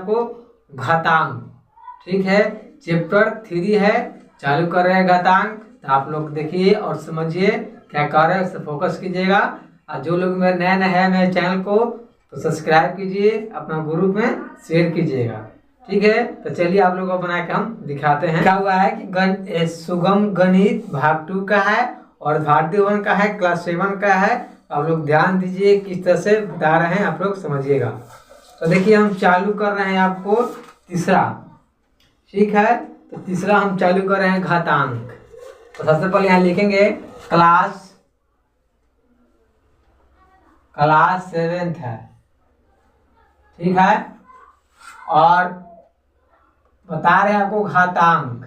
आपको घातांक, ठीक है। चैप्टर 3 है, चालू कर रहे हैं घातांक। तो आप लोग देखिए और समझिए क्या कर रहे हैं, उससे फोकस कीजिएगा। और जो लोग मेरे नए हैं मेरे चैनल को तो सब्सक्राइब कीजिए, अपना ग्रुप में शेयर कीजिएगा, ठीक है। तो चलिए आप लोगों को बना के हम दिखाते हैं। क्या हुआ है कि सुगम गणित भाग 2 का है और भारतीय 1 का है, क्लास 7 का है। आप लोग ध्यान दीजिए किस तरह से बता रहे हैं, आप लोग समझिएगा। तो देखिए हम चालू कर रहे हैं आपको तीसरा, ठीक है। तो तीसरा हम चालू कर रहे हैं घातांक। तो सबसे पहले यहाँ लिखेंगे क्लास 7 है, ठीक है। और बता रहे हैं आपको घातांक,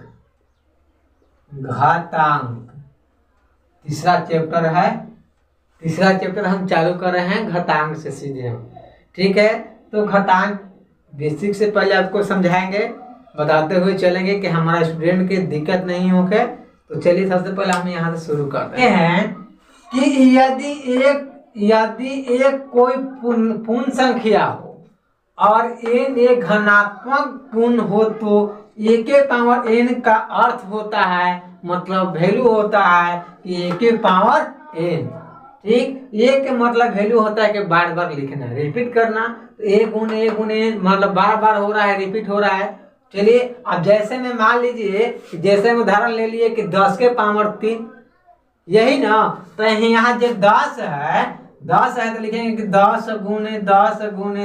तीसरा चैप्टर है। तीसरा चैप्टर हम चालू कर रहे हैं घातांक से सीधे हम, ठीक है। तो घातांक बेसिक से पहले आपको समझाएंगे, बताते हुए चलेंगे कि हमारा स्टूडेंट के दिक्कत नहीं हो के। तो चलिए सबसे पहले हम यहाँ से शुरू करते हैं कि यदि एक कोई पूर्ण संख्या हो और n एक धनात्मक पूर्ण हो तो a के पावर n का अर्थ होता है, मतलब वैल्यू होता है कि a के पावर n, ठीक। a के मतलब वैल्यू होता है कि बार बार लिखना, रिपीट करना। तो a गुने n मतलब बार बार हो रहा है, रिपीट हो रहा है। चलिए अब जैसे में मान लीजिए, जैसे में उदाहरण ले लिए कि 10 के पावर 3, यही ना। तो यहाँ जो 10 है तो लिखेंगे कि 10 गुने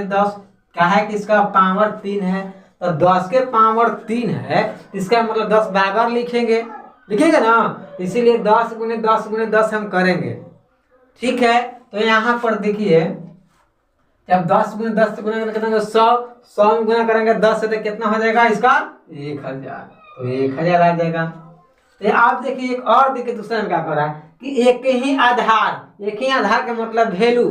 10 क्या है कि इसका पावर 3 है। तो 10 के पावर 3 है, इसका मतलब 10 बार बार लिखेंगे ना। इसीलिए 10 गुने 10 हम करेंगे, ठीक है। तो यहाँ पर देखिए जब 10 गुने 10 गुना करेंगे 100 में गुना करेंगे 10 से तो कितना हो जाएगा इसका 1000। तो 1000 आ जाएगा। तो आप देखिए एक और देखिए दूसरा में क्या कर रहा है कि एक ही आधार का मतलब वैल्यू,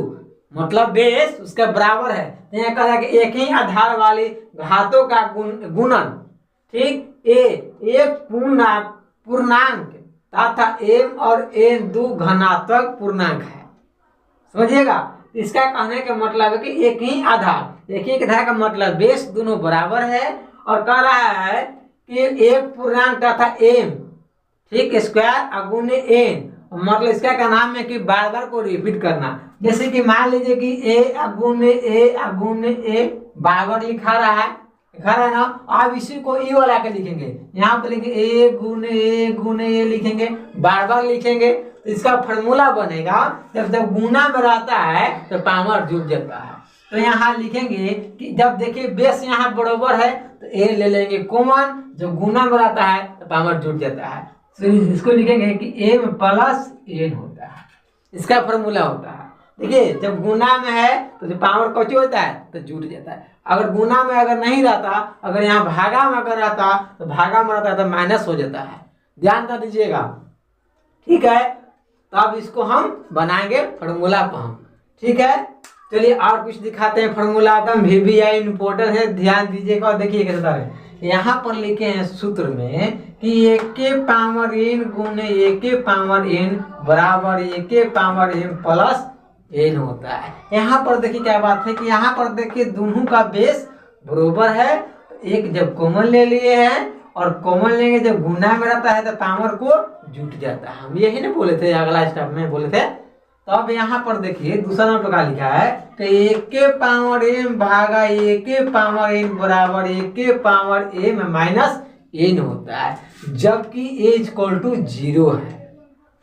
मतलब बेस उसका बराबर है। तो यहाँ कह रहा है कि एक ही आधार वाले घातों का गुणन, ठीक। एक पूर्णांक तथा m और n दो धनात्मक पूर्णांक है, समझिएगा। इसका कहने का मतलब है कि एक ही आधार का मतलब बेस दोनों बराबर है। और कह रहा है कि एक पूर्णांक तथा m, ठीक, स्क्वायर अगुने n, मतलब इसका क्या नाम है कि बार बार को रिपीट करना। जैसे कि मान लीजिए कि a अगुने a बार बार लिखा रहा है ना। आप इसी को e वाला के लिखेंगे, यहाँ पे लिखेंगे a गुने a लिखेंगे, बार बार लिखेंगे। तो इसका फॉर्मूला बनेगा जब गुना में रहता है तो पावर जुड़ जाता है। तो यहाँ लिखेंगे कि जब देखिए बेस यहाँ बराबर है तो a ले लेंगे कॉमन, जब गुना में रहता है तो पावर जुड़ जाता है। तो इसको लिखेंगे कि m प्लस n होता है, इसका फॉर्मूला होता है। देखिए जब गुना में है तो जो पावर कौची होता है तो जुड़ जाता है। अगर गुना में अगर नहीं रहता, अगर यहाँ भागा में अगर रहता तो भागा में रहता तो माइनस हो जाता है, ध्यान कर दीजिएगा, ठीक है। तो अब इसको हम बनाएंगे फॉर्मूला पर हम, ठीक है। चलिए और कुछ दिखाते हैं फॉर्मूला का, VBI इंपोर्टेंट है, ध्यान दीजिएगा। और देखिए कैसे है, यहाँ पर लिखे हैं सूत्र में कि a के पावर n गुने a के पावर n बराबर a के पावर n प्लस n होता है। यहाँ पर देखिए क्या बात है कि यहाँ पर देखिए दोनों का बेस बराबर है। एक जब कॉमन ले लिए हैं और कॉमन लेंगे जब गुना में रहता है तो पावर को जुट जाता है। हम यही ना बोले थे, अगला स्टेप में बोले थे। तो अब यहाँ पर देखिए दूसरा नंबर का लिखा है कि a के पावर m भागा a के पावर n बराबर a के पावर m माइनस n होता है, जबकि a = 0 है,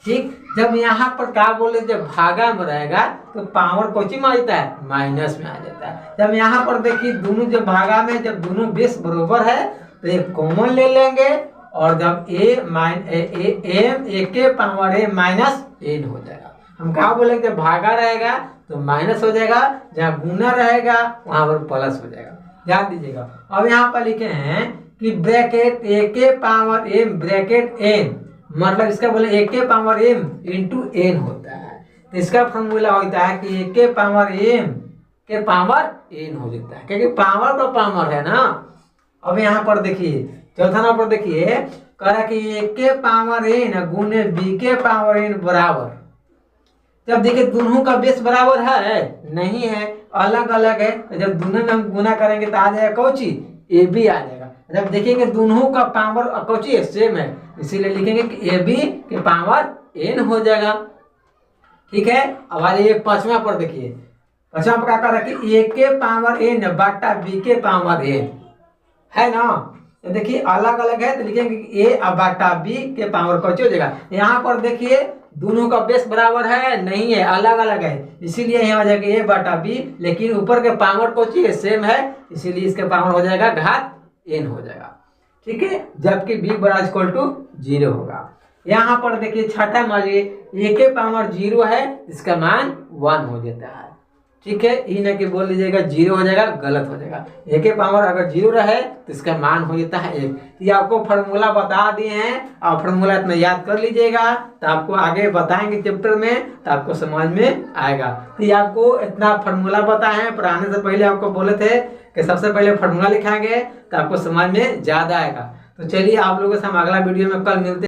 ठीक। जब यहाँ पर क्या बोले, जब भागा में रहेगा तो पावर कोची में आ जाता है, माइनस में आ जाता है। जब यहाँ पर देखिए दोनों जब भागा में, जब दोनों बेस बराबर है तो एक कॉमन ले लेंगे और जब a के पावर a माइनस n हो जाएगा। हम क्या बोले, जब भागा रहेगा तो माइनस हो जाएगा, जहाँ गुना रहेगा वहां पर प्लस हो जाएगा, ध्यान दीजिएगा। अब यहाँ पर लिखे हैं कि ब्रैकेट a के पावर m ब्रैकेट n, मतलब इसका बोले a के पावर m इंटू n होता है। तो इसका फॉर्मूला होता है कि a के पावर m के पावर n हो जाता है, क्योंकि पावर तो पावर है ना। अब यहाँ पर देखिए चौथा नंबर पर देखिए कह रहा कि a के पावर n गुने b के पावर n बराबर, जब देखिए दोनों का बेस बराबर है नहीं है अलग अलग है, तो जब दोनों में हम गुना करेंगे तो आ जाएगा कौची ए बी आ जाएगा। जब देखेंगे दोनों का पावर कौची सेम है, इसीलिए लिखेंगे कि ए बी के पावर एन हो जाएगा। ठीक है, अब आ ये पांचवा पर देखिए, पांचवा पर क्या कर रहा है, ए के पावर एन बटा बी के पावर एन है ना। तो देखिए अलग अलग है तो लिखेंगे ए बटा बी के पावर कौची हो जाएगा। यहाँ पर देखिए दोनों का बेस बराबर है नहीं है, अलग अलग है, इसीलिए यहाँ हो जाएगा ए बटा बी, लेकिन ऊपर के पावर कौची है सेम है, इसीलिए इसके पावर हो जाएगा घात एन हो जाएगा। ठीक है, जबकि बी बराबर इक्वल टू 0 होगा। यहाँ पर देखिए छठा मानिए ए के पावर 0 है, इसका मान 1 हो जाता है। ठीक है, ये ना कि बोल लीजिएगा 0 हो जाएगा, गलत हो जाएगा। ए के पावर अगर 0 रहे तो इसका मान हो जाता है 1। ये आपको फार्मूला बता दिए हैं, आप फार्मूला इतना याद कर लीजिएगा, तो आपको आगे बताएंगे चैप्टर में तो आपको समझ में आएगा। तो ये आपको इतना फार्मूला बताए हैं, पढ़ाने से पहले आपको बोले थे कि सबसे पहले फार्मूला लिखाएंगे तो आपको समझ में ज्यादा आएगा। तो चलिए आप लोगों से हम अगला वीडियो में कल मिलते हैं।